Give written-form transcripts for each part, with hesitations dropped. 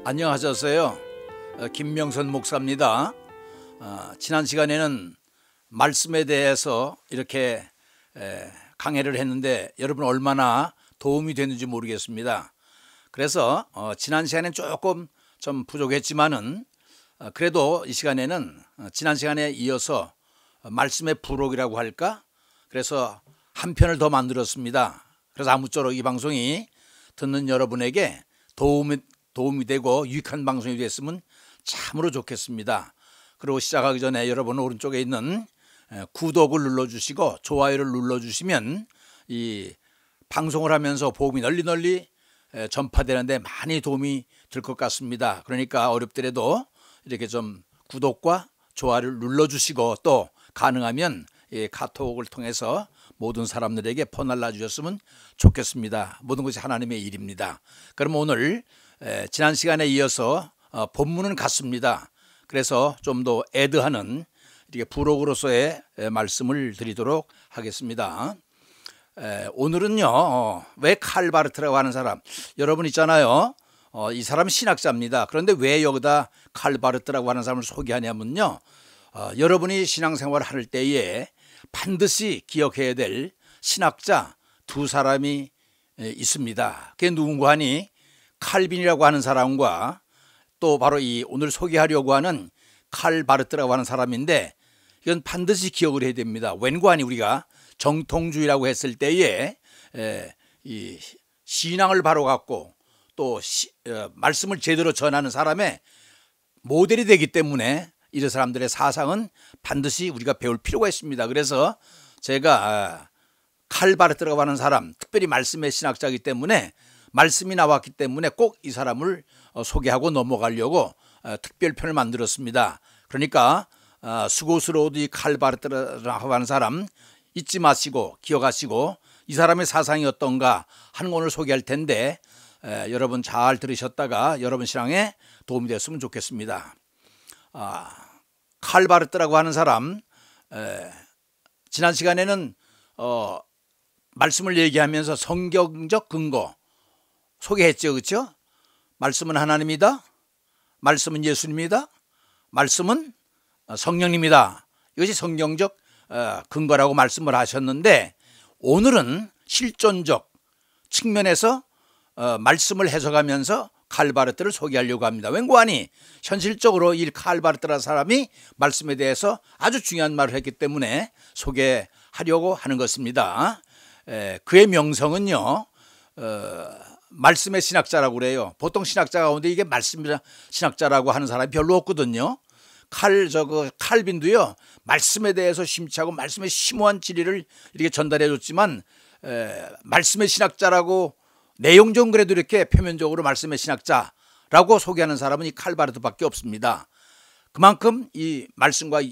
안녕하셨어요. 김명선 목사입니다. 지난 시간에는 말씀에 대해서 이렇게 강해를 했는데 여러분 얼마나 도움이 됐는지 모르겠습니다. 그래서 지난 시간엔 조금 좀 부족했지만은 그래도 이 시간에는 지난 시간에 이어서 말씀의 부록이라고 할까? 그래서 한 편을 더 만들었습니다. 그래서 아무쪼록 이 방송이 듣는 여러분에게 도움이 되고 유익한 방송이 됐으면 참으로 좋겠습니다. 그리고 시작하기 전에 여러분 오른쪽에 있는 구독을 눌러주시고 좋아요를 눌러주시면 이 방송을 하면서 복음이 널리 전파되는데 많이 도움이 될 것 같습니다. 그러니까 어렵더라도 이렇게 좀 구독과 좋아요를 눌러주시고 또 가능하면 이 카톡을 통해서 모든 사람들에게 퍼날라 주셨으면 좋겠습니다. 모든 것이 하나님의 일입니다. 그럼 오늘 지난 시간에 이어서 본문은 같습니다. 그래서 좀 더 애드하는 이렇게 부록으로서의 말씀을 드리도록 하겠습니다. 오늘은요, 왜 칼바르트라고 하는 사람, 여러분 있잖아요. 이 사람은 신학자입니다. 그런데 왜 여기다 칼바르트라고 하는 사람을 소개하냐면요, 여러분이 신앙생활을 할 때에 반드시 기억해야 될 신학자 두 사람이 있습니다. 그게 누군가 하니 칼빈이라고 하는 사람과 또 바로 이 오늘 소개하려고 하는 칼바르트라고 하는 사람인데 이건 반드시 기억을 해야 됩니다. 웬관이 우리가 정통주의라고 했을 때에 이 신앙을 바로 갖고 또 말씀을 제대로 전하는 사람의 모델이 되기 때문에 이런 사람들의 사상은 반드시 우리가 배울 필요가 있습니다. 그래서 제가 칼바르트라고 하는 사람, 특별히 말씀의 신학자이기 때문에 말씀이 나왔기 때문에 꼭 이 사람을 소개하고 넘어가려고 특별편을 만들었습니다. 그러니까 수고스러워도 이 칼바르트라고 하는 사람 잊지 마시고 기억하시고 이 사람의 사상이 어떤가 하는 거 오늘 소개할 텐데 여러분 잘 들으셨다가 여러분 신앙에 도움이 됐으면 좋겠습니다. 칼바르트라고 하는 사람, 지난 시간에는 말씀을 얘기하면서 성경적 근거 소개했죠, 그렇죠? 말씀은 하나님이다, 말씀은 예수님이다, 말씀은 성령님이다. 이것이 성경적 근거라고 말씀을 하셨는데 오늘은 실존적 측면에서 말씀을 해석하면서 칼바르트를 소개하려고 합니다. 웬관이 현실적으로 이 칼바르트라는 사람이 말씀에 대해서 아주 중요한 말을 했기 때문에 소개하려고 하는 것입니다. 그의 명성은요, 말씀의 신학자라고 그래요. 보통 신학자 가운데 이게 말씀의 신학자라고 하는 사람이 별로 없거든요. 칼빈도요, 말씀에 대해서 심취하고 말씀의 심오한 진리를 이렇게 전달해 줬지만 말씀의 신학자라고 내용적으로 그래도 이렇게 표면적으로 말씀의 신학자라고 소개하는 사람은 이 칼바르트밖에 없습니다. 그만큼 이 말씀과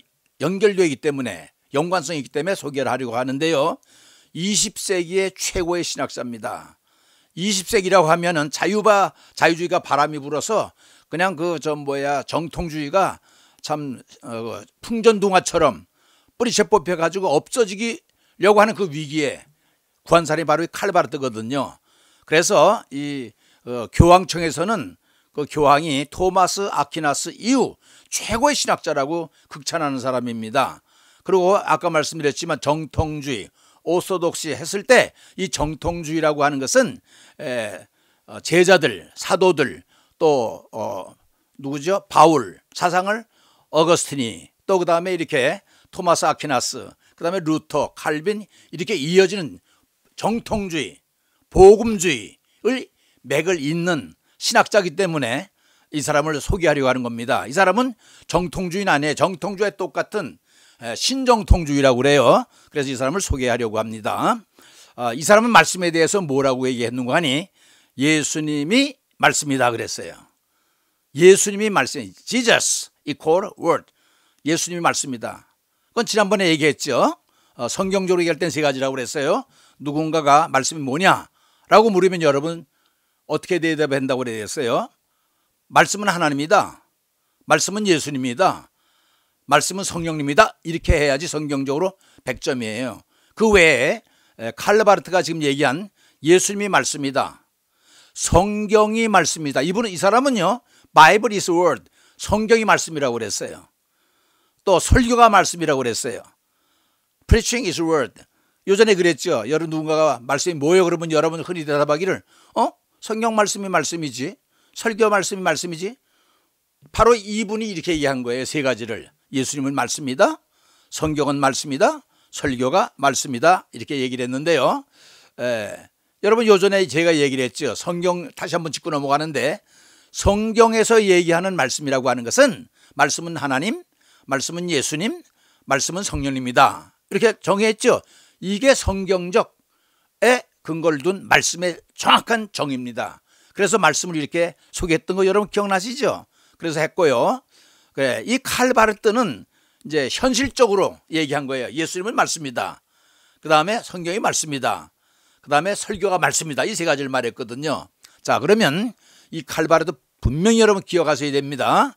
연결되어 있기 때문에 연관성이 있기 때문에 소개를 하려고 하는데요. 20세기의 최고의 신학자입니다. 20세기라고 하면은 자유주의가 바람이 불어서 그냥 정통주의가 참 풍전등화처럼 뿌리채 뽑혀가지고 없어지려고 하는 그 위기에 구한 사람이 바로 이 칼바르트거든요. 그래서 이 교황청에서는 그 교황이 토마스 아퀴나스 이후 최고의 신학자라고 극찬하는 사람입니다. 그리고 아까 말씀드렸지만 정통주의, 오소독시 했을 때 이 정통주의라고 하는 것은 제자들, 사도들 또 누구죠? 바울 사상을 어거스틴이 또 그 다음에 이렇게 토마스 아퀴나스, 그 다음에 루터, 칼빈 이렇게 이어지는 정통주의, 복음주의의 맥을 잇는 신학자이기 때문에 이 사람을 소개하려고 하는 겁니다. 이 사람은 정통주의는 아니에요. 정통주의와 똑같은 신정통주의라고 그래요. 그래서 이 사람을 소개하려고 합니다. 이 사람은 말씀에 대해서 뭐라고 얘기했는가 하니 예수님이 말씀이다 그랬어요. 예수님이 말씀, Jesus equal word. 예수님이 말씀이다. 그건 지난번에 얘기했죠. 성경적으로 얘기할 땐 세 가지라고 그랬어요. 누군가가 말씀이 뭐냐라고 물으면 여러분 어떻게 대답한다고 그랬어요? 말씀은 하나님이다. 말씀은 예수님이다. 말씀은 성령님이다. 이렇게 해야지 성경적으로 100점이에요. 그 외에 칼바르트가 지금 얘기한 예수님이 말씀이다. 성경이 말씀이다. 이 사람은요 Bible is word. 성경이 말씀이라고 그랬어요. 또 설교가 말씀이라고 그랬어요. Preaching is word. 요전에 그랬죠. 여러분 누군가가 말씀이 뭐예요? 그러면 여러분 흔히 대답하기를 성경 말씀이 말씀이지. 설교 말씀이 말씀이지. 바로 이분이 이렇게 얘기한 거예요. 세 가지를. 예수님은 말씀이다. 성경은 말씀이다. 설교가 말씀이다. 이렇게 얘기를 했는데요. 여러분 요전에 제가 얘기를 했죠. 성경 다시 한번 짚고 넘어가는데 성경에서 얘기하는 말씀이라고 하는 것은 말씀은 하나님, 말씀은 예수님, 말씀은 성령입니다. 이렇게 정의했죠. 이게 성경적에 근거를 둔 말씀의 정확한 정의입니다. 그래서 말씀을 이렇게 소개했던 거 여러분 기억나시죠? 그래서 했고요. 이 칼바르트는 이제 현실적으로 얘기한 거예요. 예수님은 말씀이다. 그 다음에 성경이 말씀이다. 그 다음에 설교가 말씀이다. 이 세 가지를 말했거든요. 자, 그러면 이 칼바르트 분명히 여러분 기억하셔야 됩니다.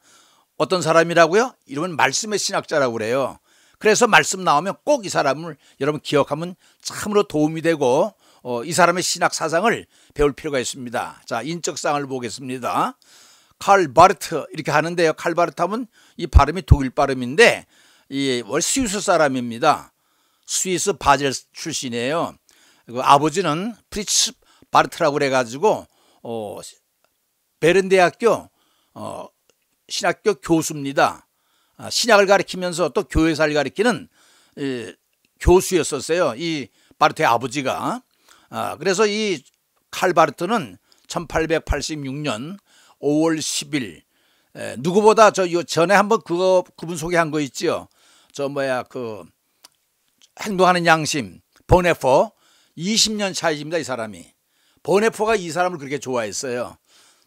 어떤 사람이라고요? 이름은 말씀의 신학자라고 그래요. 그래서 말씀 나오면 꼭 이 사람을 여러분 기억하면 참으로 도움이 되고 이 사람의 신학 사상을 배울 필요가 있습니다. 자, 인적사항을 보겠습니다. 칼바르트 이렇게 하는데요. 칼바르트 하면 이 발음이 독일 발음인데 이 스위스 사람입니다. 스위스 바젤 출신이에요. 그 아버지는 프리츠 바르트라고 그래가지고 베른 대학교 신학교 교수입니다. 신학을 가르치면서 또 교회사를 가르치는 교수였었어요. 이 바르트의 아버지가. 그래서 이 칼바르트는 1886년 5월 10일 누구보다 전에 한번 그분 소개한 거 있죠. 그 행동하는 양심 보네포 20년 차이입니다. 이 사람이. 보네포가 이 사람을 그렇게 좋아했어요.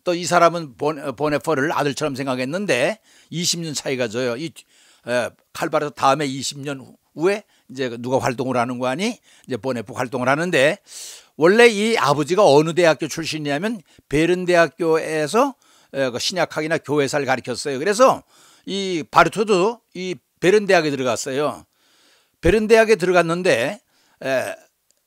또 이 사람은 보네포를 아들처럼 생각했는데 20년 차이가 져요. 이 칼바르트 다음에 20년 후에 이제 누가 활동을 하는 거 아니? 이제 보네포 활동을 하는데 원래 이 아버지가 어느 대학교 출신이냐면 베른 대학교에서 신약학이나 교회사를 가르쳤어요. 그래서 이 바르트도 이 베른 대학에 들어갔어요. 베른 대학에 들어갔는데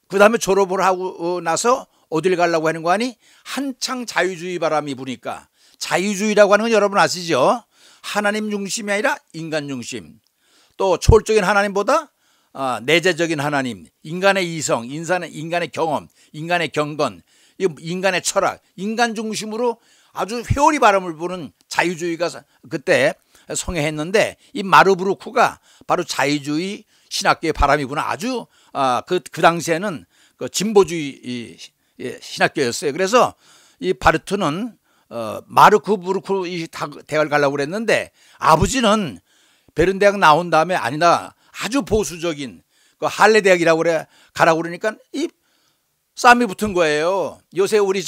그 다음에 졸업을 하고 나서 어딜 가려고 하는 거 아니? 한창 자유주의 바람이 부니까 자유주의라고 하는 건 여러분 아시죠? 하나님 중심이 아니라 인간 중심. 또 초월적인 하나님보다 내재적인 하나님, 인간의 이성, 인간의 경험, 인간의 경건, 인간의 철학, 인간 중심으로 아주 회오리 바람을 부는 자유주의가 그때 성행했는데 이 마르부르크가 바로 자유주의 신학계의 바람이 부는 아주 그 당시에는 그 진보주의 신학교였어요. 그래서 이 바르트는 마르크 부르크 이 대학을 가려고 그랬는데 아버지는 베른 대학 나온 다음에 아니다. 아주 보수적인 그 할레 대학이라고 가라고 그러니까 이 싸움이 붙은 거예요. 요새 우리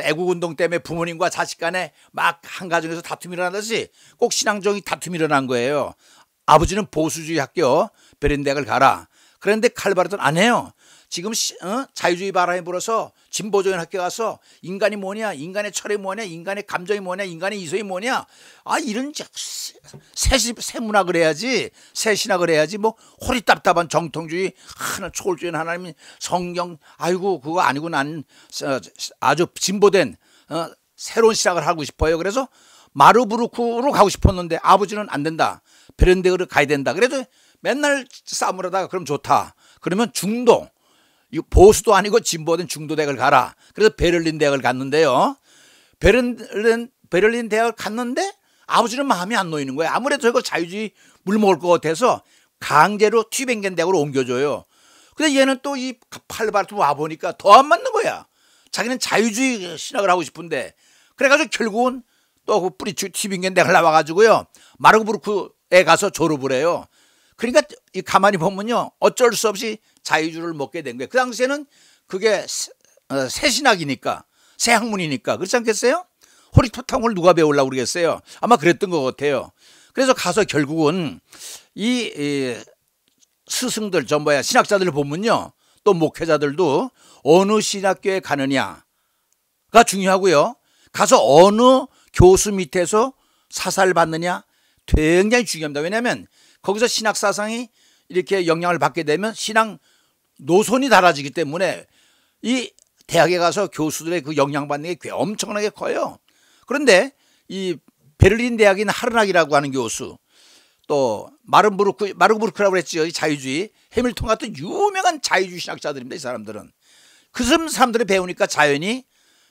애국운동 때문에 부모님과 자식 간에 막 한 가정에서 다툼이 일어나듯이 꼭 신앙적인 다툼이 일어난 거예요. 아버지는 보수주의 학교 베른 대학을 가라. 그런데 칼바르트는 안 해요. 지금 자유주의 바람이 불어서 진보적인 학교 가서 인간이 뭐냐, 인간의 철이 뭐냐, 인간의 감정이 뭐냐, 인간의 이성이 뭐냐, 이런 새 문학을 해야지, 새 신학을 해야지, 뭐 호리답답한 정통주의, 초월주의 하나님 성경, 아이고 그거 아니고 나는 아주 진보된 새로운 신학을 하고 싶어요. 그래서 마르부르크로 가고 싶었는데 아버지는 안 된다. 베른대학으로 가야 된다. 그래도 맨날 싸움을 하다가 그럼 좋다. 그러면 중도, 보수도 아니고 진보된 중도대학을 가라. 그래서 베를린 대학을 갔는데요. 베를린 대학을 갔는데 아버지는 마음이 안 놓이는 거예요. 아무래도 이거 자유주의 물먹을 것 같아서 강제로 튜빙겐 대학으로 옮겨줘요. 근데 얘는 또 이 칼바르트 와보니까 더 안 맞는 거야. 자기는 자유주의 신학을 하고 싶은데. 그래가지고 결국은 또 그 뿌리추 튜빙겐 대학을 나와가지고요. 마르부르크에 가서 졸업을 해요. 그러니까 가만히 보면요. 어쩔 수 없이 자유주의를 먹게 된 거예요. 그 당시에는 그게 새 신학이니까, 새 학문이니까. 그렇지 않겠어요? 호리토탕을 누가 배우려고 그러겠어요? 아마 그랬던 것 같아요. 그래서 가서 결국은 이 스승들, 신학자들을 보면요. 또 목회자들도 어느 신학교에 가느냐가 중요하고요. 가서 어느 교수 밑에서 사사를 받느냐 굉장히 중요합니다. 왜냐하면 거기서 신학 사상이 이렇게 영향을 받게 되면 신앙 노선이 달라지기 때문에 이 대학에 가서 교수들의 그 영향받는 게 엄청나게 커요. 그런데 이 베를린 대학인 하르낙이라고 하는 교수, 또 마르부르크라고 그랬죠. 이 자유주의, 해밀턴 같은 유명한 자유주의 신학자들입니다. 이 사람들은. 그 사람들이 배우니까 자연히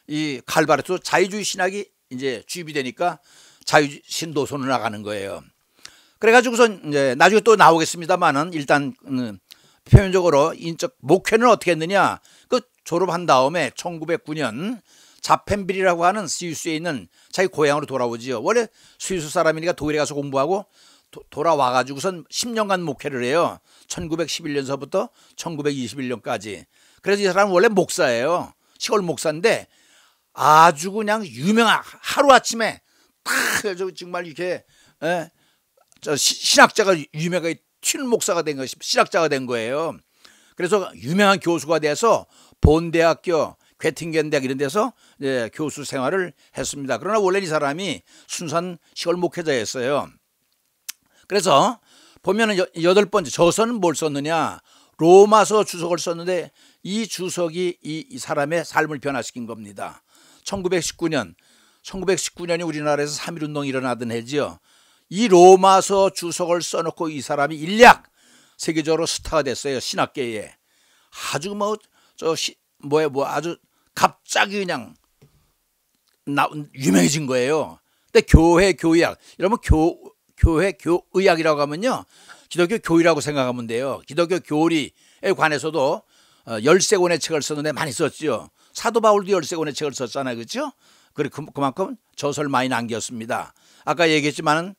이 칼바르트 자유주의 신학이 이제 주입이 되니까 자유신 노선으로 나가는 거예요. 그래가지고선 이제 나중에 또 나오겠습니다만은 일단 표면적으로 인적 목회는 어떻게 했느냐. 그 졸업한 다음에 1909년 자펜빌이라고 하는 스위스에 있는 자기 고향으로 돌아오지요. 원래 스위스 사람이니까 독일에 가서 공부하고 돌아와가지고선 10년간 목회를 해요. 1911년서부터 1921년까지. 그래서 이 사람은 원래 목사예요. 시골 목사인데 아주 그냥 유명한, 하루아침에 딱 정말 이렇게 신학자가 유명하게 튀는 목사가 된 것이 신학자가 된 거예요. 그래서 유명한 교수가 돼서 본대학교, 괴팅겐 대학 이런 데서 교수 생활을 했습니다. 그러나 원래 이 사람이 순수한 시골 목회자였어요. 그래서 보면은 8번째 저서는 뭘 썼느냐, 로마서 주석을 썼는데 이 주석이 이 사람의 삶을 변화시킨 겁니다. 1919년이 우리나라에서 3.1운동이 일어나던 해지요. 이 로마서 주석을 써놓고 이 사람이 일약 세계적으로 스타가 됐어요. 신학계에. 아주 아주 갑자기 그냥 유명해진 거예요. 근데 교회 교의학, 여러분 교회 교의학이라고 하면요, 기독교 교리라고 생각하면 돼요. 기독교 교리에 관해서도 13권의 책을 썼는데 많이 썼죠. 사도 바울도 13권의 책을 썼잖아요. 그렇죠? 그만큼 저서를 많이 남겼습니다. 아까 얘기했지만은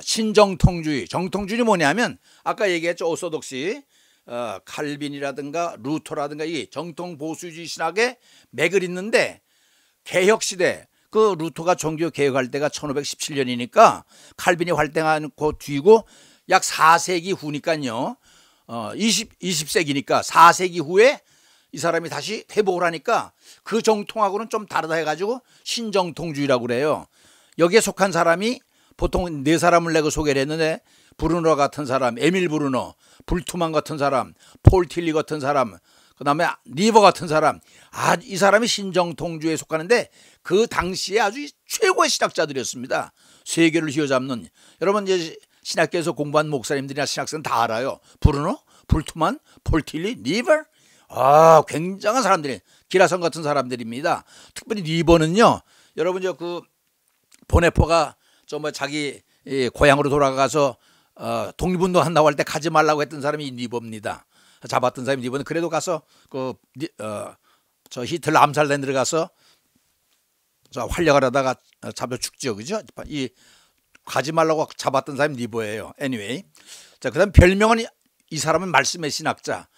신정통주의, 정통주의는 뭐냐면 아까 얘기했죠. 오소독시, 칼빈이라든가 루터라든가 이 정통 보수주의 신학의 맥을 잇는데, 개혁시대, 그 루터가 종교 개혁할 때가 1517년이니까 칼빈이 활동한 그 뒤고 약 4세기 후니까요. 20세기니까 4세기 후에 이 사람이 다시 회복을 하니까 그 정통하고는 좀 다르다 해가지고 신정통주의라고 그래요. 여기에 속한 사람이 보통 4사람을 내고 소개를 했는데, 브루너 같은 사람, 에밀 브루너, 불투만 같은 사람, 폴 틸리 같은 사람, 그 다음에 리버 같은 사람, 이 사람이 신정통주의에 속하는데 그 당시에 아주 최고의 신학자들이었습니다. 세계를 휘어잡는. 여러분 이제 신학계에서 공부한 목사님들이나 신학생은 다 알아요. 브루너, 불투만, 폴 틸리, 리버, 굉장한 사람들이, 기라성 같은 사람들입니다. 특별히 리버는요, 여러분 그 보네포가 자기 고향으로 돌아가서 독립운동 한다고 할 때 가지 말라고 했던 사람이 리버입니다. 잡았던 사람이 리버는 그래도 가서 저 히틀러 암살된 데 가서 활력을 하다가 잡혀 죽죠. 그죠? 가지 말라고 잡았던 사람이 리버예요. anyway. 자, 그다음 별명은 이 사람은 말씀의 신학자.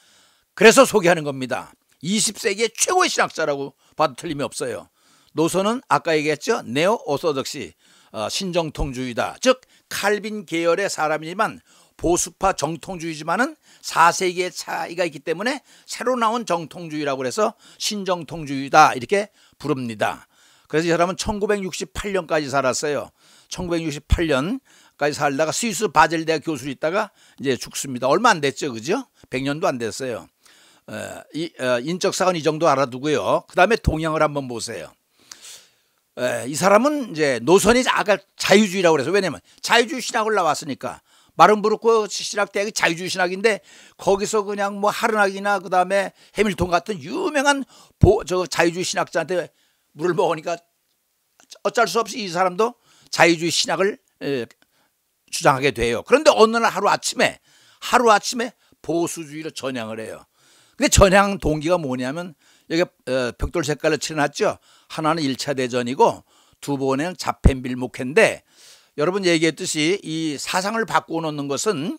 그래서 소개하는 겁니다. 20세기의 최고의 신학자라고 봐도 틀림이 없어요. 노선은 아까 얘기했죠. 네오 오소독시, 신정통주의다. 즉 칼빈 계열의 사람이지만 보수파 정통주의지만은 4세기의 차이가 있기 때문에 새로 나온 정통주의라고 해서 신정통주의다 이렇게 부릅니다. 그래서 이 사람은 1968년까지 살았어요. 1968년까지 살다가 스위스 바젤 대학 교수로 있다가 이제 죽습니다. 얼마 안 됐죠, 그죠? 100년도 안 됐어요. 인적사건 이 정도 알아두고요. 그 다음에 동향을 한번 보세요. 이 사람은 이제 노선이 아까 자유주의라고 그래서, 왜냐면 자유주의 신학을 나왔으니까. 마른부르크 신학대학이 자유주의 신학인데 거기서 그냥 뭐 하르낙이나 그 다음에 해밀턴 같은 유명한 자유주의 신학자한테 물을 먹으니까 어쩔 수 없이 이 사람도 자유주의 신학을 주장하게 돼요. 그런데 어느 날 하루아침에 보수주의로 전향을 해요. 근데 전향 동기가 뭐냐면 여기 벽돌 색깔로 칠해놨죠. 하나는 1차 대전이고 두 번에는 자펜빌 목회인데, 여러분 얘기했듯이 이 사상을 바꾸어 놓는 것은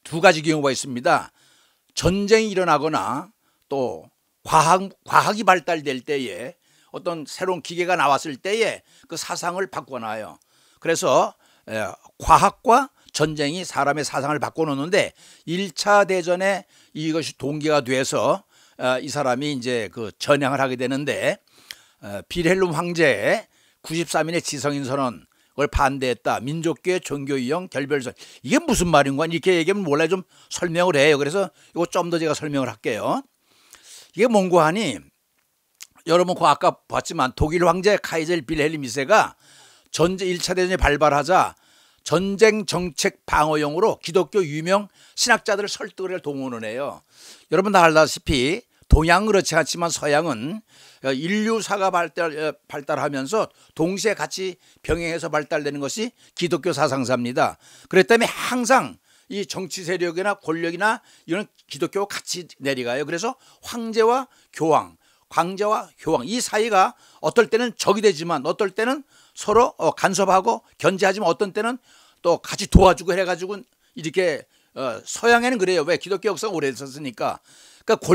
두 가지 경우가 있습니다. 전쟁이 일어나거나 또 과학이 발달될 때에 어떤 새로운 기계가 나왔을 때에 그 사상을 바꿔놔요. 그래서 과학과 전쟁이 사람의 사상을 바꿔놓는데 1차 대전에 이것이 동기가 돼서 이 사람이 이제 그 전향을 하게 되는데, 빌헬름 황제의 93인의 지성인 선언 을 반대했다. 민족계 종교유형 결별선. 이게 무슨 말인가? 이렇게 얘기하면 원래 좀 설명을 해요. 그래서 이거 좀 더 제가 설명을 할게요. 이게 뭔고 하니, 여러분 그 아까 봤지만 독일 황제 카이젤 빌헬름 2세가 전제 1차 대전이 발발하자 전쟁 정책 방어용으로 기독교 유명 신학자들을 설득을 동원을 해요. 여러분 다 알다시피 동양은 그렇지 않지만 서양은 인류사가 발달하면서 동시에 같이 병행해서 발달되는 것이 기독교 사상사입니다. 그렇기 때문에 항상 이 정치 세력이나 권력이나 이런 기독교와 같이 내려가요. 그래서 황제와 교황, 황제와 교황 이 사이가 어떨 때는 적이 되지만 어떨 때는 서로 간섭하고 견제하지만 어떤 때는 또 같이 도와주고 해가지고 이렇게 서양에는 그래요. 왜? 기독교 역사가 오래 있었으니까. 그러니까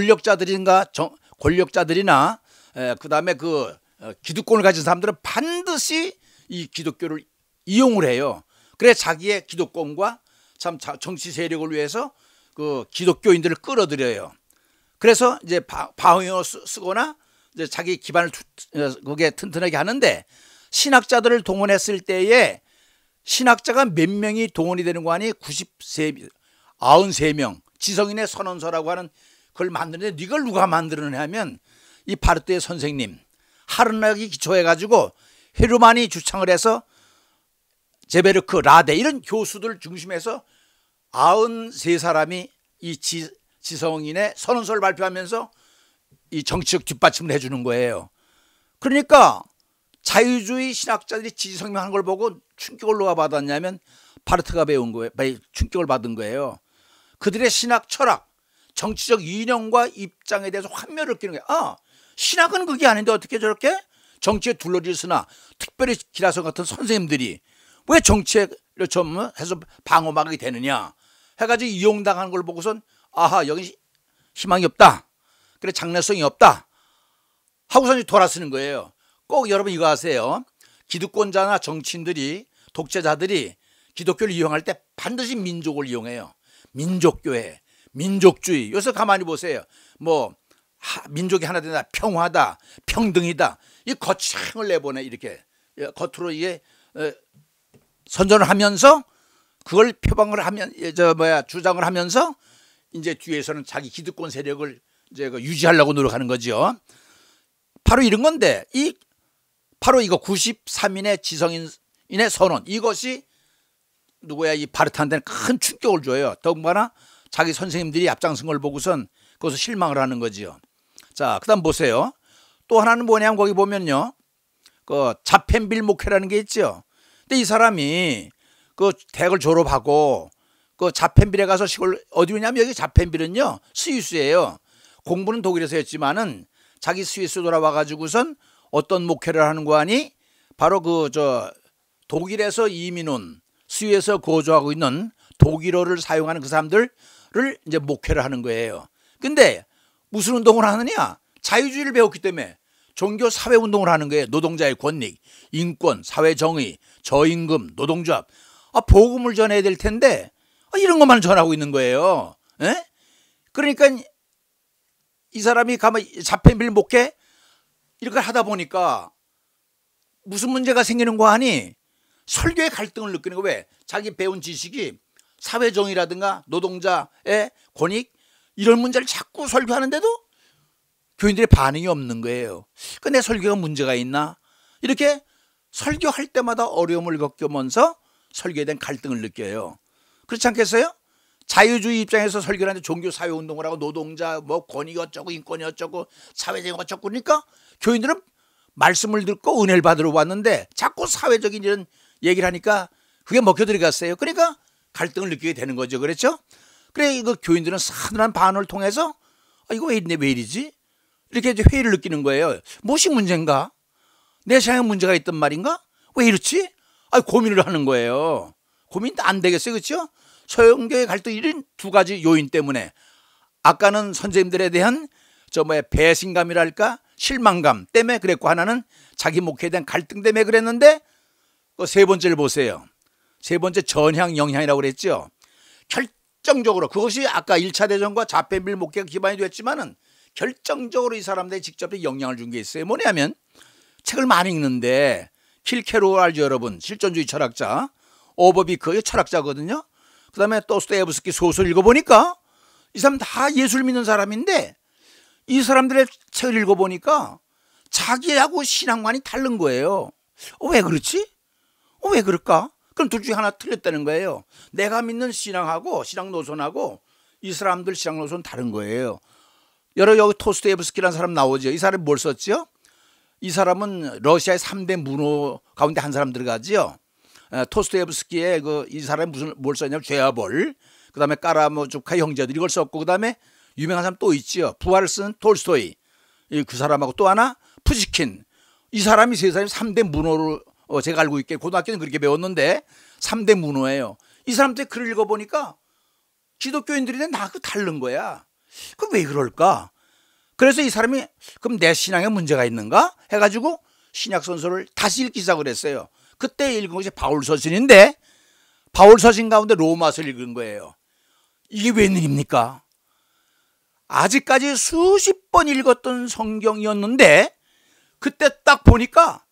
권력자들이나 그다음에 기득권을 가진 사람들은 반드시 이 기독교를 이용을 해요. 그래 자기의 기득권과 참 정치 세력을 위해서 그 기독교인들을 끌어들여요. 그래서 이제 방어용어 쓰거나 이제 자기 기반을 그게 튼튼하게 하는데 신학자들을 동원했을 때에 신학자가 몇 명이 동원이 되는 거 아니? 93명 지성인의 선언서라고 하는 그걸 만드는데 이걸 누가 만들었냐 하면 이 바르트의 선생님 하르낙이 기초해가지고 헤르만이 주창을 해서 제베르크, 라데 이런 교수들 중심해서 93사람이 이 지성인의 선언서를 발표하면서 이 정치적 뒷받침을 해주는 거예요. 그러니까 자유주의 신학자들이 지지성명하는 걸 보고 충격을 누가 받았냐면 바르트가 배운 거예요. 충격을 받은 거예요. 그들의 신학 철학, 정치적 이념과 입장에 대해서 환멸을 느끼는 거예요. 아, 신학은 그게 아닌데 어떻게 저렇게 정치에 둘러있으나 특별히 기라성 같은 선생님들이 왜 정치에 좀 해서 방어막이 되느냐 해가지고 이용당하는 걸 보고선 아하 여기 희망이 없다. 그래 장래성이 없다. 하고선 돌아서는 거예요. 꼭 여러분 이거 아세요. 기득권자나 정치인들이 독재자들이 기독교를 이용할 때 반드시 민족을 이용해요. 민족교회, 민족주의. 여기서 가만히 보세요. 뭐 민족이 하나 된다, 평화다, 평등이다. 이 거창을 내보내 이렇게 겉으로 이게 선전을 하면서 그걸 표방을 하면 주장을 하면서 이제 뒤에서는 자기 기득권 세력을 이제 유지하려고 노력하는 거죠. 바로 이런 건데 바로 이거 93인의 지성인의 선언 이것이 누구야 이 바르트한테는 큰 충격을 줘요. 더군다나 자기 선생님들이 앞장선 걸 보고선 거기서 실망을 하는 거지요. 자, 그다음 보세요. 또 하나는 뭐냐면 거기 보면요, 그 자펜빌 목회라는 게 있죠. 근데 이 사람이 그 대학을 졸업하고 그 자펜빌에 가서 시골 어디냐면 여기 자펜빌은요 스위스예요. 공부는 독일에서 했지만은 자기 스위스 돌아와 가지고선 어떤 목회를 하는 거 아니? 바로 독일에서 이민 온 스위스에서 거주하고 있는 독일어를 사용하는 그 사람들을 이제 목회를 하는 거예요. 근데 무슨 운동을 하느냐? 자유주의를 배웠기 때문에 종교 사회 운동을 하는 거예요. 노동자의 권익, 인권, 사회 정의, 저임금, 노동조합. 복음을 전해야 될 텐데 이런 것만 전하고 있는 거예요. 에? 그러니까 이 사람이 가만히 자펜빌 목회 이렇게 하다 보니까 무슨 문제가 생기는 거 아니? 설교의 갈등을 느끼는 거. 왜? 자기 배운 지식이 사회정의라든가 노동자의 권익 이런 문제를 자꾸 설교하는데도 교인들의 반응이 없는 거예요. 내 설교가 문제가 있나? 이렇게 설교할 때마다 어려움을 겪으면서 설교에 대한 갈등을 느껴요. 그렇지 않겠어요? 자유주의 입장에서 설교를 하는데 종교 사회운동을 하고 노동자 뭐 권익 어쩌고 인권이 어쩌고 사회적인 어쩌고 그러니까 교인들은 말씀을 듣고 은혜를 받으러 왔는데 자꾸 사회적인 이런 얘기를 하니까 그게 먹혀 들어갔어요. 그러니까 갈등을 느끼게 되는 거죠. 그렇죠? 그래 이거 교인들은 사늘한 반응을 통해서 이거 왜 이러네 왜 이러지? 이렇게 이제 회의를 느끼는 거예요. 무엇이 문제인가? 내 생각에 문제가 있단 말인가? 왜 이렇지? 고민을 하는 거예요. 고민도 안 되겠어요. 그렇죠? 서양교의 갈등 이런 두 가지 요인 때문에 아까는 선생님들에 대한 배신감이랄까 실망감 때문에 그랬고 하나는 자기 목회에 대한 갈등 때문에 그랬는데 세 번째를 보세요. 세 번째 전향 영향이라고 그랬죠. 결정적으로 그것이 아까 1차 대전과 자펜빌 목회가 기반이 됐지만은 결정적으로 이 사람들이 직접 영향을 준 게 있어요. 뭐냐면 책을 많이 읽는데 킬케로우 알죠 여러분? 실존주의 철학자. 오버비크 철학자거든요. 그 다음에 도스토옙스키 소설 읽어보니까 이 사람 다 예술 믿는 사람인데 이 사람들의 책을 읽어보니까 자기하고 신앙관이 다른 거예요. 왜 그렇지? 왜 그럴까? 그럼 둘 중에 하나 틀렸다는 거예요. 내가 믿는 신앙하고 신앙 노선하고 이 사람들 신앙 노선 다른 거예요. 여기 토스토예브스키라는 사람 나오죠. 이 사람이 뭘 썼죠? 이 사람은 러시아의 3대 문호 가운데 한 사람 들어가지요. 토스토예브스키의 이 사람이 뭘 썼냐면 죄와벌, 그 다음에 까라모주카 형제들 이걸 썼고, 그 다음에 유명한 사람 또 있지요. 부활을 쓴 톨스토이, 그 사람하고 또 하나 푸시킨. 이 사람이 세 사람이 3대 문호로 제가 알고 있게 고등학교는 그렇게 배웠는데 3대 문호예요. 이 사람들 글을 읽어보니까 기독교인들이 나하고 다른 거야. 그럼 왜 그럴까? 그래서 이 사람이 그럼 내 신앙에 문제가 있는가 해가지고 신약선서를 다시 읽기 시작을 했어요. 그때 읽은 것이 바울서신인데 바울서신 가운데 로마서를 읽은 거예요. 이게 웬일입니까? 아직까지 수십 번 읽었던 성경이었는데 그때 딱 보니까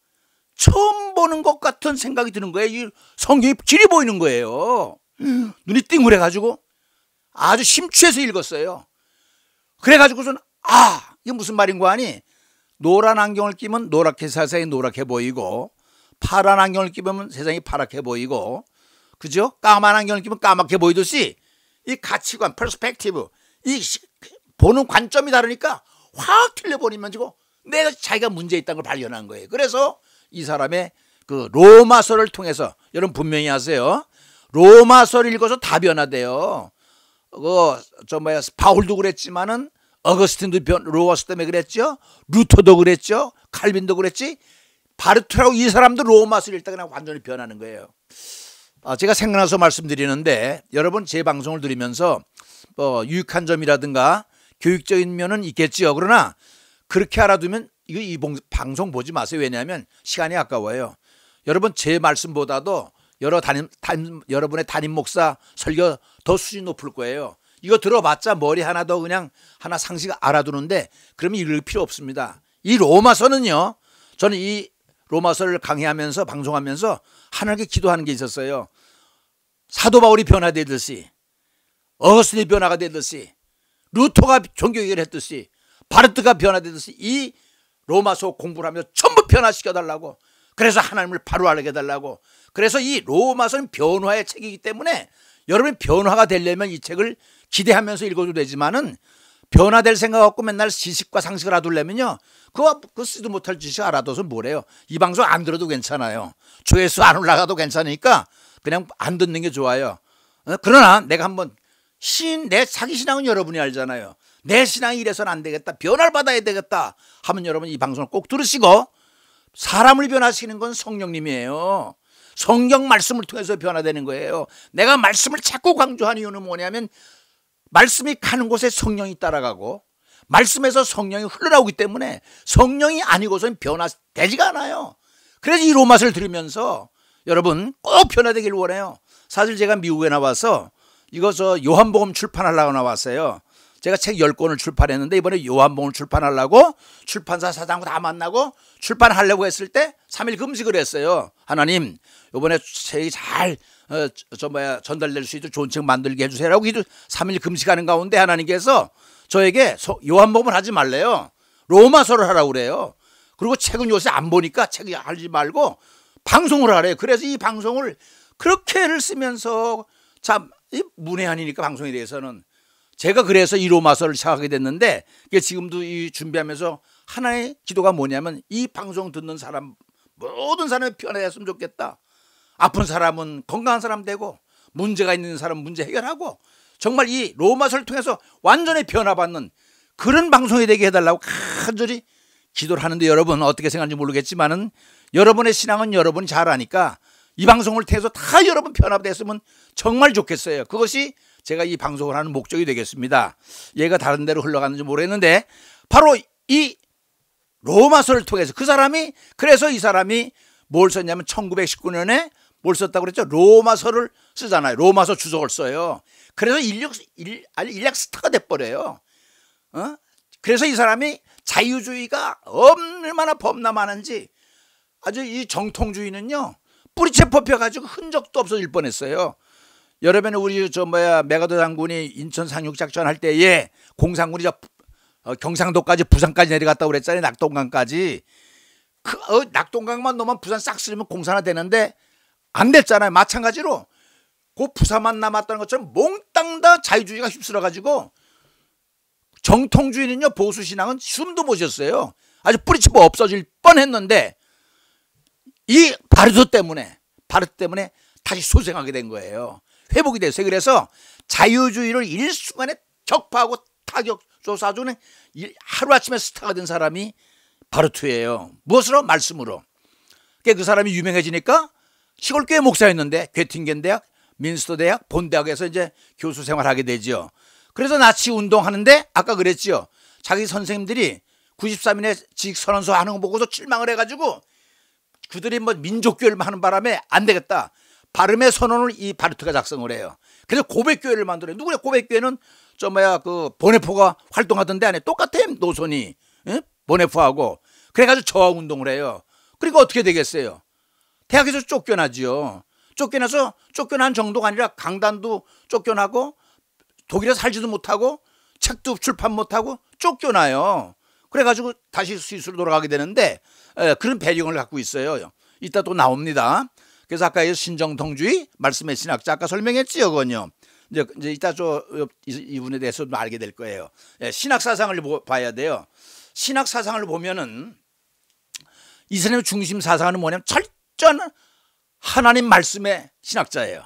처음 보는 것 같은 생각이 드는 거예요. 이 성경이 길이 보이는 거예요. 눈이 띵그래가지고 아주 심취해서 읽었어요. 그래가지고서는 이게 무슨 말인가 하니, 노란 안경을 끼면 노랗게 세상이 노랗게 보이고 파란 안경을 끼면 세상이 파랗게 보이고, 그죠? 까만 안경을 끼면 까맣게 보이듯이 이 가치관, 퍼스펙티브, 이 보는 관점이 다르니까 확 틀려버리면서 내가 자기가 문제 있다는 걸 발견한 거예요. 그래서 이 사람의 그 로마서를 통해서, 여러분 분명히 아세요. 로마서를 읽어서 다 변화돼요. 바울도 그랬지만은 어거스틴도 로마서 때문에 그랬죠. 루터도 그랬죠. 칼빈도 그랬지. 바르트라고 이 사람도 로마서를 읽다 그냥 완전히 변하는 거예요. 제가 생각나서 말씀드리는데, 여러분 제 방송을 들으면서 유익한 점이라든가 교육적인 면은 있겠지요. 그러나 그렇게 알아두면 이 방송 보지 마세요. 왜냐하면 시간이 아까워요. 여러분 제 말씀보다도 여러분의 담임 목사 설교 더 수준 높을 거예요. 이거 들어봤자 머리 하나 더 그냥 하나 상식 알아두는데 그러면 읽을 필요 없습니다. 이 로마서는요, 저는 이 로마서를 강의하면서 방송하면서 하나님께 기도하는 게 있었어요. 사도 바울이 변화되듯이, 어거스틴이 변화가 되듯이, 루터가 종교개혁을 했듯이, 바르트가 변화되듯이 이 로마서 공부를 하면서 전부 변화시켜달라고, 그래서 하나님을 바로 알게 해달라고. 그래서 이 로마서는 변화의 책이기 때문에 여러분이 변화가 되려면 이 책을 기대하면서 읽어도 되지만은, 변화될 생각 없고 맨날 지식과 상식을 알아두려면요, 그거 쓰지도 못할 지식 알아둬서 뭐래요. 이 방송 안 들어도 괜찮아요. 조회수 안 올라가도 괜찮으니까 그냥 안 듣는 게 좋아요. 그러나 내가 한번 내 자기 신앙은 여러분이 알잖아요. 내 신앙이 이래서는 안 되겠다, 변화를 받아야 되겠다 하면 여러분 이 방송을 꼭 들으시고, 사람을 변화시키는 건 성령님이에요. 성경 말씀을 통해서 변화되는 거예요. 내가 말씀을 자꾸 강조하는 이유는 뭐냐면, 말씀이 가는 곳에 성령이 따라가고 말씀에서 성령이 흘러나오기 때문에 성령이 아니고서는 변화되지가 않아요. 그래서 이 로마서를 들으면서 여러분 꼭 변화되길 원해요. 사실 제가 미국에 나와서 이거 요한복음 출판하려고 나왔어요. 제가 책 10권을 출판했는데 이번에 요한복음을 출판하려고 출판사 사장과 다 만나고 출판하려고 했을 때 3일 금식을 했어요. 하나님, 이번에 책이 잘 전달될 수 있도록 좋은 책 만들게 해주세요라고 3일 금식하는 가운데 하나님께서 저에게 요한복음을 하지 말래요. 로마서를 하라고 그래요. 그리고 책은 요새 안 보니까 책 하지 말고 방송을 하래요. 그래서 이 방송을 그렇게를 쓰면서 참 문외한이니까 방송에 대해서는 제가 그래서 이 로마서를 시작하게 됐는데, 지금도 이 준비하면서 하나의 기도가 뭐냐면, 이 방송 듣는 사람 모든 사람이 변화됐으면 좋겠다. 아픈 사람은 건강한 사람 되고, 문제가 있는 사람은 문제 해결하고, 정말 이 로마서를 통해서 완전히 변화받는 그런 방송이 되게 해달라고 간절히 기도를 하는데, 여러분 어떻게 생각하는지 모르겠지만은 여러분의 신앙은 여러분이 잘 아니까 이 방송을 통해서 다 여러분 변화됐으면 정말 좋겠어요. 그것이 제가 이 방송을 하는 목적이 되겠습니다. 얘가 다른 데로 흘러가는지 모르겠는데, 바로 이 로마서를 통해서 그래서 이 사람이 뭘 썼냐면 1919년에 뭘 썼다고 그랬죠? 로마서를 쓰잖아요. 로마서 주석을 써요. 그래서 인력 스타가 돼버려요. 그래서 이 사람이 자유주의가 얼마나 범람하는지, 아주 이 정통주의는요 뿌리채 뽑혀가지고 흔적도 없어질 뻔했어요. 여러분은 우리 메가더 장군이 인천 상륙작전 할 때에 공산군이 경상도까지 부산까지 내려갔다고 그랬잖아요. 낙동강까지. 낙동강만 넣으면 부산 싹 쓸면 공사나 되는데 안 됐잖아요. 마찬가지로 그 부산만 남았다는 것처럼 몽땅 다 자유주의가 휩쓸어가지고 정통주의는요, 보수신앙은 숨도 못 쉬었어요. 아주 뿌리치고 없어질 뻔했는데 이 바르트 때문에 다시 소생하게 된 거예요. 회복이 됐어요. 그래서 자유주의를 일순간에 격파하고 타격 쏘아주는 하루아침에 스타가 된 사람이 바르트예요. 무엇으로? 말씀으로. 그 사람이 유명해지니까 시골교회 목사였는데 괴팅겐 대학, 민스터 대학, 본 대학에서 이제 교수 생활하게 되죠. 그래서 나치 운동하는데 아까 그랬죠. 자기 선생님들이 93인의 지식선언서 하는 거 보고서 실망을 해가지고 그들이 뭐 민족교회를 하는 바람에 안 되겠다. 발음의 선언을 이 바르트가 작성을 해요. 그래서 고백교회를 만들어요. 누구냐? 고백교회는 그 보네포가 활동하던 데 안에 똑같아. 노선이. 예? 보네포하고. 그래가지고 저항 운동을 해요. 그러니까 어떻게 되겠어요? 대학에서 쫓겨나지요. 쫓겨난 정도가 아니라 강단도 쫓겨나고 독일에 살지도 못하고 책도 출판 못하고 쫓겨나요. 그래가지고 다시 스위스로 돌아가게 되는데 그런 배경을 갖고 있어요. 이따 또 나옵니다. 그래서 아까 신정통주의 말씀의 신학자 아까 설명했지요. 그건요. 이제 이따 이분에 대해서도 알게 될 거예요. 신학 사상을 봐야 돼요. 신학 사상을 보면은 이 사람의 중심 사상은 뭐냐면 철저한 하나님 말씀의 신학자예요.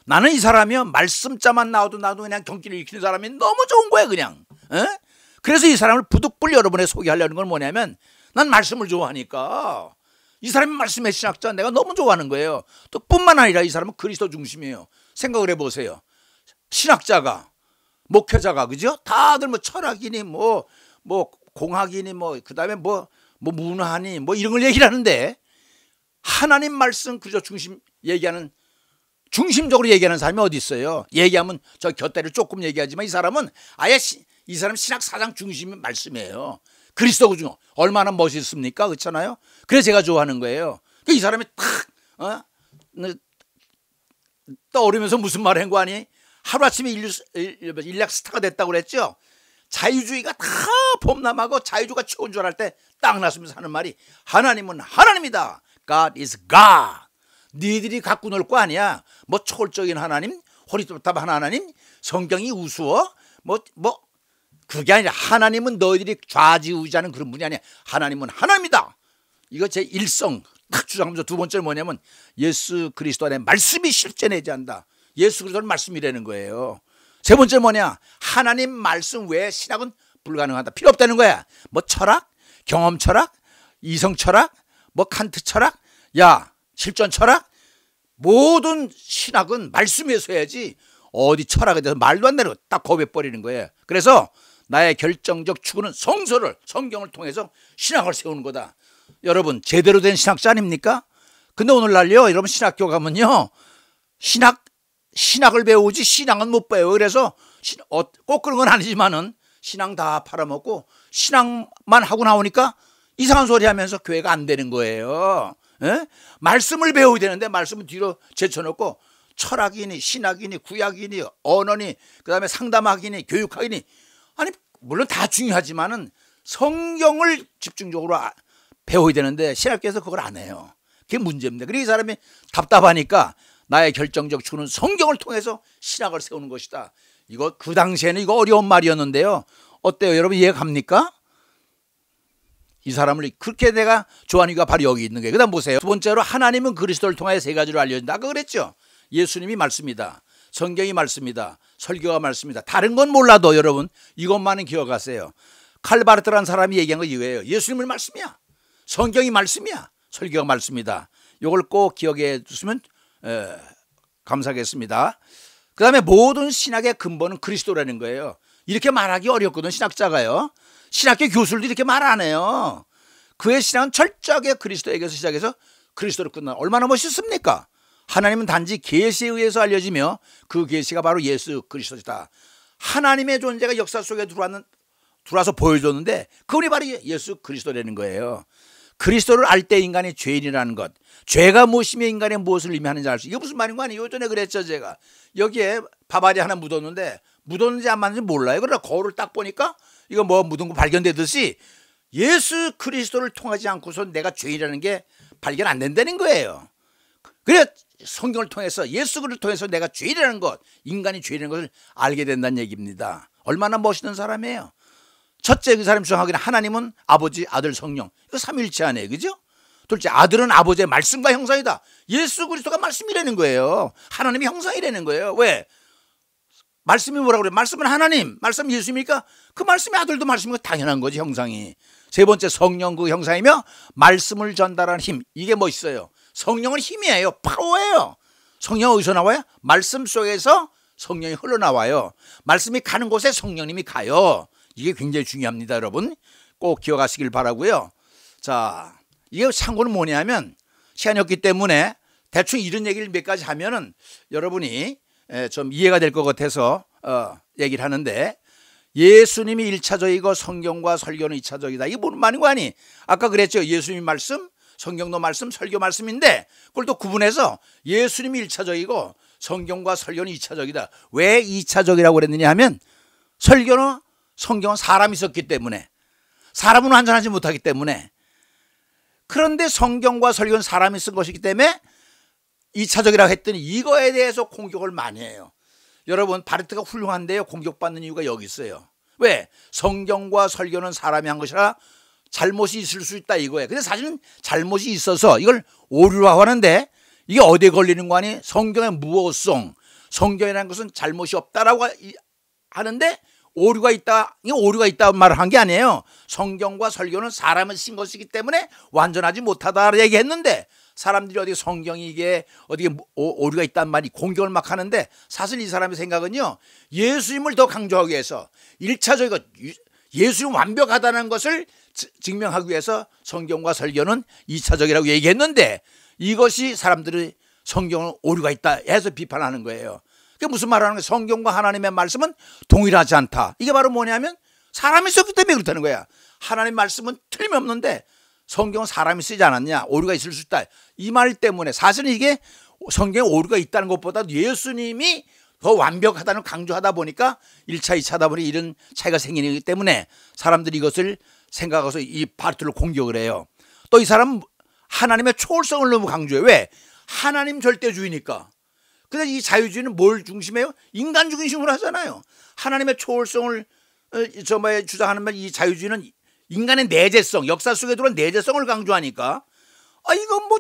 나는 이 사람이요, 말씀자만 나와도 나도 그냥 경기를 일으키는 사람이 너무 좋은 거야 그냥. 그래서 이 사람을 부득불 여러분에 소개하려는 건 뭐냐면 난 말씀을 좋아하니까 이 사람이 말씀의 신학자 내가 너무 좋아하는 거예요. 또 뿐만 아니라 이 사람은 그리스도 중심이에요. 생각을 해보세요. 신학자가, 목회자가, 그죠? 다들 뭐 철학이니 뭐 공학이니 그다음에 문화니 이런 걸 얘기를 하는데 하나님 말씀 그저 중심적으로 얘기하는 사람이 어디 있어요? 얘기하면 저 곁다리를 조금 얘기하지만 이 사람은 아예 이 사람 신학 사상 중심이 말씀이에요. 그리스도 중 얼마나 멋있습니까? 그렇잖아요. 그래서 제가 좋아하는 거예요. 이 사람이 탁 떠오르면서 무슨 말 한 거 아니? 하루아침에 인류 스타가 됐다고 그랬죠. 자유주의가 다 범람하고 자유주의가 좋은 줄 알 때 딱 나서면서 하는 말이 하나님은 하나님이다. God is God. 니들이 갖고 놀 거 아니야. 초월적인 하나님, 호리톱탑 하나님, 성경이 우스워? 그게 아니라 하나님은 너희들이 좌지우지하는 그런 분이 아니야. 하나님은 하나님이다. 이거 제 일성 딱 주장하면서 두 번째는 뭐냐면 예수 그리스도 안에 말씀이 실제내지 한다. 예수 그리스도는 말씀이라는 거예요. 세 번째 뭐냐? 하나님 말씀 외에 신학은 불가능하다. 필요 없다는 거야. 철학, 경험 철학, 이성 철학, 칸트 철학, 실전 철학, 모든 신학은 말씀에서 해야지 어디 철학에 대해서 말도 안 되는 거 딱 거부해버리는 거예요. 그래서 나의 결정적 추구는 성경을 통해서 신학을 세우는 거다. 여러분 제대로 된 신학자 아닙니까? 근데 오늘날요 여러분 신학교 가면요 신학을 배우지 신앙은 못 배워요. 그래서 꼭 그런 건 아니지만은 신앙 다 팔아먹고 신앙만 하고 나오니까 이상한 소리 하면서 교회가 안 되는 거예요. 말씀을 배워야 되는데 말씀을 뒤로 제쳐놓고 철학이니 신학이니 구약이니 언어니 그다음에 상담학이니 교육학이니 물론 다 중요하지만은 성경을 집중적으로 배워야 되는데 신학교에서 그걸 안 해요. 그게 문제입니다. 그래서 이 사람이 답답하니까 나의 결정적 추구는 성경을 통해서 신학을 세우는 것이다. 이거 그 당시에는 이거 어려운 말이었는데요. 어때요? 여러분 이해 갑니까? 이 사람을 그렇게 내가 좋아하는 이유가 바로 여기 있는 거예요. 그 다음 보세요. 두 번째로 하나님은 그리스도를 통하여 세 가지로 알려진다. 아까 그랬죠. 예수님이 말씀이다. 성경이 말씀이다. 설교가 말씀이다. 다른 건 몰라도 여러분 이것만은 기억하세요. 칼바르트라는 사람이 얘기한 거 이거예요. 예수님은 말씀이야. 성경이 말씀이야. 설교가 말씀이다. 이걸 꼭 기억해 두시면 감사하겠습니다. 그 다음에 모든 신학의 근본은 그리스도라는 거예요. 이렇게 말하기 어렵거든 신학자가요. 신학교 교수들도 이렇게 말 안 해요. 그의 신앙은 철저하게 그리스도에게서 시작해서 그리스도로 끝나. 얼마나 멋있습니까? 하나님은 단지 계시에 의해서 알려지며 그 계시가 바로 예수 그리스도다. 하나님의 존재가 역사 속에 들어와서 보여줬는데 그분이 바로 예수 그리스도라는 거예요. 그리스도를 알 때 인간이 죄인이라는 것, 죄가 무엇이며 인간의 무엇을 의미하는지 알 수. 이게 무슨 말인 거 아니에요? 요전에 그랬죠 제가. 여기에 밥알이 하나 묻었는데 묻었는지 안 묻었는지 몰라요. 그러나 거울을 딱 보니까 이거 뭐 묻은 거 발견되듯이 예수 그리스도를 통하지 않고서 내가 죄인이라는 게 발견 안 된다는 거예요. 그래 성경을 통해서 예수 그리스도를 통해서 내가 죄인이라는 것, 인간이 죄인이라는 것을 알게 된다는 얘기입니다. 얼마나 멋있는 사람이에요. 첫째, 그 사람이 주장하기는 하나님은 아버지, 아들, 성령. 이거 삼위일체 아니에요. 그죠? 둘째, 아들은 아버지의 말씀과 형상이다. 예수 그리스도가 말씀이라는 거예요. 하나님이 형상이라는 거예요. 왜? 말씀이 뭐라고 그래요? 말씀은 하나님, 말씀 예수입니까? 그 말씀이 아들도 말씀이니까 당연한 거지, 형상이. 세 번째, 성령 그 형상이며 말씀을 전달하는 힘. 이게 멋있어요. 성령은 힘이에요. 파워예요. 성령은 어디서 나와요? 말씀 속에서 성령이 흘러나와요. 말씀이 가는 곳에 성령님이 가요. 이게 굉장히 중요합니다, 여러분. 꼭 기억하시길 바라고요. 자, 이게 참고는 뭐냐면 시간이 없기 때문에 대충 이런 얘기를 몇 가지 하면은 여러분이 좀 이해가 될 것 같아서 얘기를 하는데, 예수님이 1차적이고 성경과 설교는 2차적이다. 이게 뭔 말인 거 아니? 아까 그랬죠. 예수님 말씀, 성경도 말씀, 설교 말씀인데 그걸 또 구분해서 예수님이 1차적이고 성경과 설교는 2차적이다. 왜 2차적이라고 그랬느냐 하면 설교는 성경은 사람이 썼기 때문에, 사람은 완전하지 못하기 때문에. 그런데 성경과 설교는 사람이 쓴 것이기 때문에 2차적이라고 했더니 이거에 대해서 공격을 많이 해요. 여러분, 바르트가 훌륭한데요, 공격받는 이유가 여기 있어요. 왜? 성경과 설교는 사람이 한 것이라 잘못이 있을 수 있다 이거예요. 근데 사실은 잘못이 있어서 이걸 오류화하는데 이게 어디에 걸리는 거 아니? 성경의 무어성, 성경이라는 것은 잘못이 없다라고 하는데 오류가 있다, 이게 오류가 있다고 말을 한 게 아니에요. 성경과 설교는 사람을 쓴 것이기 때문에 완전하지 못하다 얘기했는데, 사람들이 어디 성경이 이게 어디에 오류가 있단 말이 공격을 막 하는데, 사실 이 사람의 생각은요, 예수님을 더 강조하기 위해서 1차적이고 예수님 완벽하다는 것을 증명하기 위해서 성경과 설교는 2차적이라고 얘기했는데, 이것이 사람들이 성경은 오류가 있다 해서 비판하는 거예요. 그게 무슨 말을 하는 거예요? 성경과 하나님의 말씀은 동일하지 않다. 이게 바로 뭐냐면 사람이 썼기 때문에 그렇다는 거야. 하나님의 말씀은 틀림없는데 성경은 사람이 쓰지 않았냐, 오류가 있을 수 있다, 이 말 때문에 사실은 이게 성경에 오류가 있다는 것보다 예수님이 더 완벽하다는 강조하다 보니까 1차, 2차다 보니 이런 차이가 생기기 때문에 사람들이 이것을 생각해서 이 바르트를 공격을 해요. 또 이 사람은 하나님의 초월성을 너무 강조해요. 왜? 하나님 절대주의니까. 근데 이 자유주의는 뭘 중심해요? 인간 중심으로 하잖아요. 하나님의 초월성을 주장하는 말, 이 자유주의는 인간의 내재성, 역사 속에 들어온 내재성을 강조하니까, 이건 뭐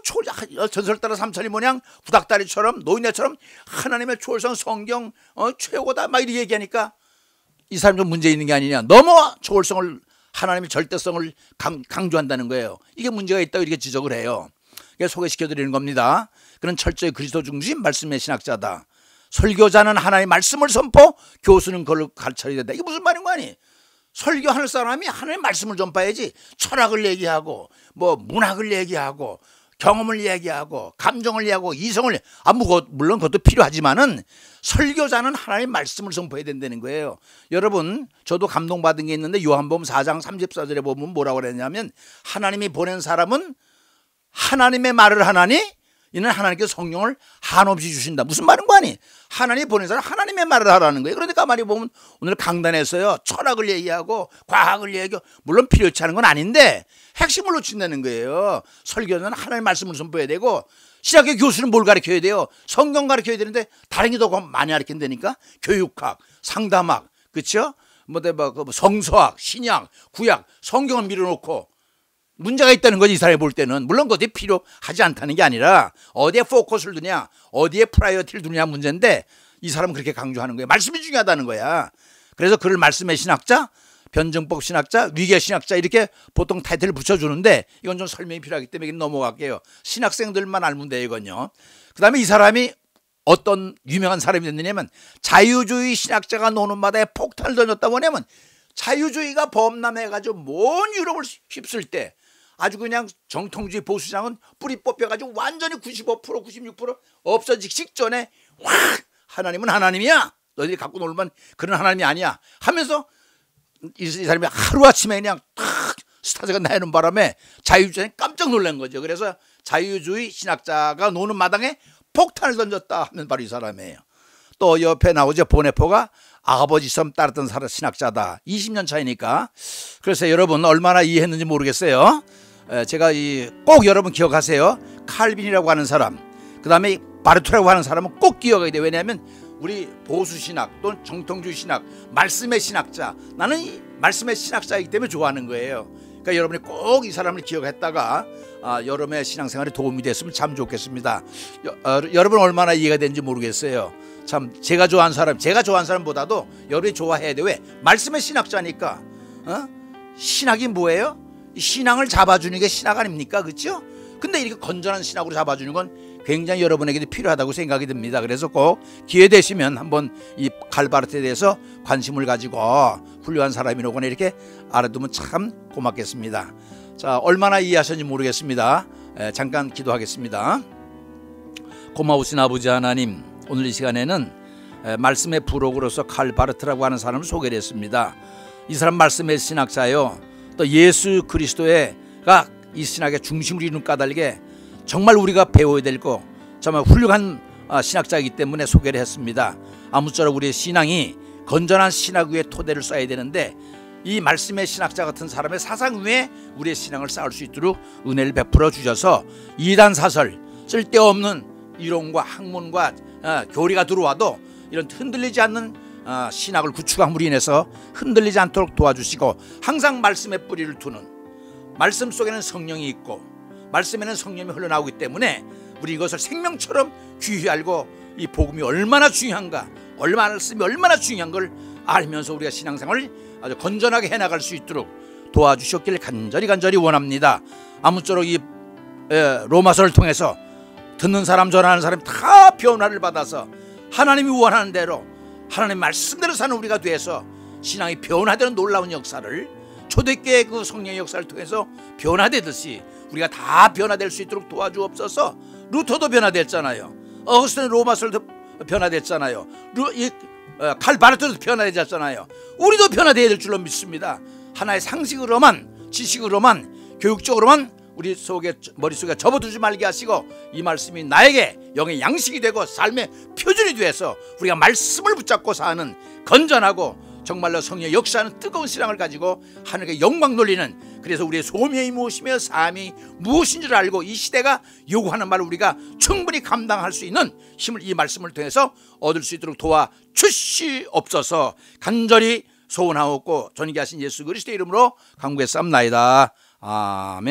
전설 따라 삼천리 모양 구닥다리처럼 노인네처럼 하나님의 초월성 성경 최고다 막 이렇게 얘기하니까 이 사람 좀 문제 있는 게 아니냐. 너무 초월성을, 하나님의 절대성을 강조한다는 거예요. 이게 문제가 있다고 이렇게 지적을 해요. 소개시켜드리는 겁니다. 그는 철저히 그리스도 중심 말씀의 신학자다. 설교자는 하나님의 말씀을 선포, 교수는 그걸 가르쳐야 된다. 이게 무슨 말인 거 아니? 설교하는 사람이 하나님의 말씀을 전파해야지 철학을 얘기하고 뭐 문학을 얘기하고 경험을 얘기하고 감정을 얘기하고 이성을, 물론 그것도 필요하지만은 설교자는 하나님의 말씀을 선포해야 된다는 거예요. 여러분, 저도 감동받은 게 있는데 요한복음 4장 34절에 보면 뭐라고 그랬냐면, 하나님이 보낸 사람은 하나님의 말을 하나니 이는 하나님께서 성령을 한없이 주신다. 무슨 말인 거 아니? 하나님이 보낸 사람 하나님의 말을 하라는 거예요. 그런데 가만히 보면 오늘 강단에서요, 철학을 얘기하고 과학을 얘기하고, 물론 필요치 않은 건 아닌데 핵심을 놓친다는 거예요. 설교는 하나님의 말씀을 선포해야 되고, 신학교 교수는 뭘 가르쳐야 돼요? 성경 가르쳐야 되는데 다른 게 더 많이 가르친다니까. 교육학, 상담학, 그렇죠? 성서학, 신약, 구약, 성경을 밀어놓고 문제가 있다는 거지, 이 사람이 볼 때는. 물론 그것이 필요하지 않다는 게 아니라 어디에 포커스를 두냐, 어디에 프라이어티를 두냐 문제인데, 이 사람은 그렇게 강조하는 거예요. 말씀이 중요하다는 거야. 그래서 그를 말씀의 신학자, 변증법 신학자, 위계 신학자 이렇게 보통 타이틀을 붙여주는데, 이건 좀 설명이 필요하기 때문에 넘어갈게요. 신학생들만 알면 돼요, 이건요. 그 다음에 이 사람이 어떤 유명한 사람이 됐느냐면, 자유주의 신학자가 노는 바다에 폭탄을 던졌다. 뭐냐면 자유주의가 범람해가지고 먼 유럽을 휩쓸 때 아주 그냥 정통주의 보수장은 뿌리 뽑혀가지고 완전히 95% 96% 없어지기 직전에 확, 하나님은 하나님이야, 너희들이 갖고 놀면 그런 하나님이 아니야 하면서 이 사람이 하루아침에 그냥 탁 스타트가 나는 바람에 자유주의는 깜짝 놀란 거죠. 그래서 자유주의 신학자가 노는 마당에 폭탄을 던졌다 하면 바로 이 사람이에요. 또 옆에 나오죠. 보네포가 아버지 썸 따랐던 신학자다. 20년 차이니까. 그래서 여러분 얼마나 이해했는지 모르겠어요. 제가 꼭 여러분 기억하세요. 칼빈이라고 하는 사람, 그 다음에 바르트라고 하는 사람은 꼭 기억해야 돼요. 왜냐하면 우리 보수신학 또는 정통주의 신학, 말씀의 신학자, 나는 이 말씀의 신학자이기 때문에 좋아하는 거예요. 그러니까 여러분이 꼭 이 사람을 기억했다가 여러분의 신앙생활에 도움이 됐으면 참 좋겠습니다. 여러분 얼마나 이해가 되는지 모르겠어요. 참 제가 좋아하는 사람보다도 여러분이 좋아해야 돼요. 왜? 말씀의 신학자니까. 신학이 뭐예요? 신앙을 잡아주는 게 신학 아닙니까? 그렇죠? 근데 이렇게 건전한 신학으로 잡아주는 건 굉장히 여러분에게도 필요하다고 생각이 듭니다. 그래서 꼭 기회 되시면 한번 이 칼바르트에 대해서 관심을 가지고 훌륭한 사람이로거나 이렇게 알아두면 참 고맙겠습니다. 자, 얼마나 이해하셨는지 모르겠습니다. 잠깐 기도하겠습니다. 고마우신 아버지 하나님, 오늘 이 시간에는 말씀의 부록으로서 칼바르트라고 하는 사람을 소개를 했습니다. 이 사람 말씀의 신학자요, 또 예수 그리스도가 이 신학의 중심을 이루는 까닭에 정말 우리가 배워야 될 거, 정말 훌륭한 신학자이기 때문에 소개를 했습니다. 아무쪼록 우리의 신앙이 건전한 신학 위에 토대를 쌓아야 되는데, 이 말씀의 신학자 같은 사람의 사상 위에 우리의 신앙을 쌓을 수 있도록 은혜를 베풀어 주셔서 이단 사설, 쓸데없는 이론과 학문과 교리가 들어와도 이런 흔들리지 않는 신학을 구축함으로 인해서 흔들리지 않도록 도와주시고, 항상 말씀의 뿌리를 두는, 말씀 속에는 성령이 있고 말씀에는 성령이 흘러나오기 때문에 우리 이것을 생명처럼 귀히 알고 이 복음이 얼마나 중요한가, 말씀이 얼마나 중요한 걸 알면서 우리가 신앙생활을 아주 건전하게 해나갈 수 있도록 도와주셨기를 간절히 원합니다. 아무쪼록 이 로마서를 통해서 듣는 사람 전하는 사람 다 변화를 받아서 하나님이 원하는 대로 하나님의 말씀대로 사는 우리가 돼서 신앙이 변화되는 놀라운 역사를, 초대교회 그 성령의 역사를 통해서 변화되듯이 우리가 다 변화될 수 있도록 도와주옵소서. 루터도 변화됐잖아요. 어거스틴 로마서도 변화됐잖아요. 칼바르트도 변화되었잖아요. 우리도 변화되어야 될 줄로 믿습니다. 하나의 상식으로만, 지식으로만, 교육적으로만 우리 머릿속에 접어두지 말게 하시고, 이 말씀이 나에게 영의 양식이 되고 삶의 표준이 되어서 우리가 말씀을 붙잡고 사는 건전하고 정말로 성령의 역사하는 뜨거운 신앙을 가지고 하늘에게 영광 돌리는, 그래서 우리의 소명이 무엇이며 삶이 무엇인 줄 알고 이 시대가 요구하는 말을 우리가 충분히 감당할 수 있는 힘을 이 말씀을 통해서 얻을 수 있도록 도와주시옵소서. 간절히 소원하옵고 존귀하신 예수 그리스도의 이름으로 간구했사옵나이다. 아멘.